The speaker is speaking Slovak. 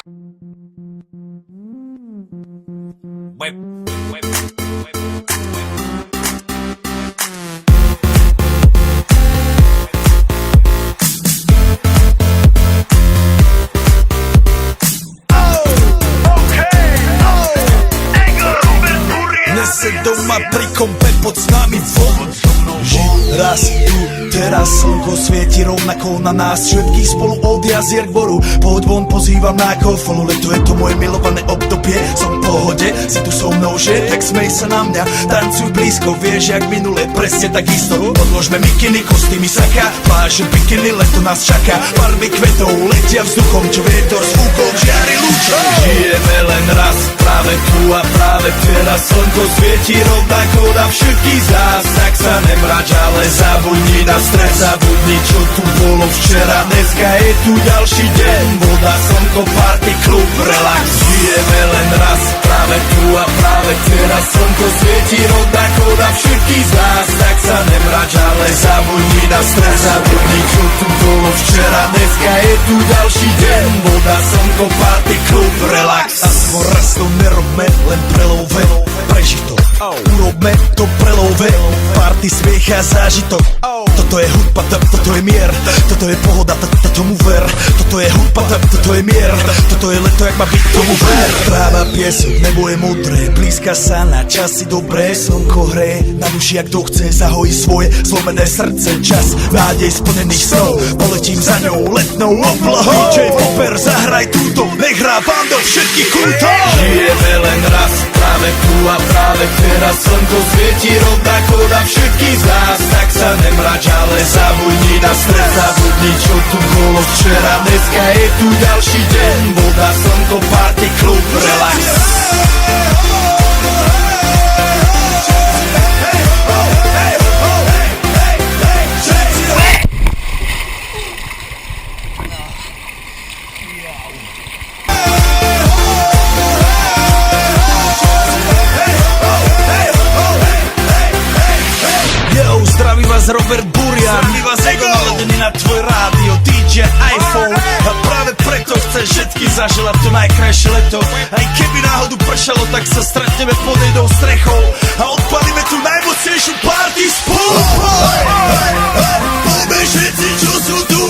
Dnes se doma pri kompe pod s nami von. Raz tu, teraz slnko svieti rovnako na nás všetkých spolu od jazier k boru. Pohoď von, pozývam na kofolu, leto je to moje milované obdobie. Som v pohode, si tu so mnou, že? Tak smej sa na mňa, tancuj blízko, vieš jak minule, presne tak isto. Odložme mikiny, kostýmy saka, pláže, bikiny, leto nás čaká. Farby kvetov letia vzduchom, čo vietor s fúkom žiari lúčom. Žijeme len raz, práve tu a práve teraz slnko svieti rovnako na všetkých z nás. Tak sa nemrač, ale zabudni na stres, zabudni čo tu bolo včera. Dneska je tu ďalší deň, voda, slnko, party, klub, relax. Žijeme len raz, práve tu a práve teraz slnko svieti rovnako na všetkých z nás. Tak sa nemrač, ale zabudni na stres, zabudni čo tu bolo včera. Dneska je tu ďalší deň, voda, slnko, party, klub, relax. Aspoň raz to nerobme, len prelove, prežitok. Urobme to prelove, party, smiech a zážitok. Toto je hudba, toto je mier, toto je pohoda, tomu ver. Toto je hudba, toto je mier, toto je leto, jak má byť, tomu ver. Tráva, piesok, nebo je modré, blízka sa na časy dobré. Slnko hreje na duši, jak to chce, zahojí svoje zlomené srdce. Čas nádej splnených snov, poletím za ňou letnou oblohou. DJ Popper, zahraj túto, nech hrá vám do všetkých kútov. Žijeme len raz, práve tu a práve teraz slnko svieti rovnako na všetkých z nás. Tak sa nemrač, ale zabudni na stres, zabudni čo tu bolo včera. Dneska je tu ďalší deň, voda, slnko, party, klub, relax. Zdraví vás Robert Burian, zdraví vás Ego, naladený na tvoj rádio, DJ iPhone. A práve preto chceš všetky zaželať to najkrajšie leto. Aj keby náhodu pršalo, tak sa stretneme pod jednou strechou a odpalíme tú najmocnejšiu party spolu. Poďme všetci, čo sú tu,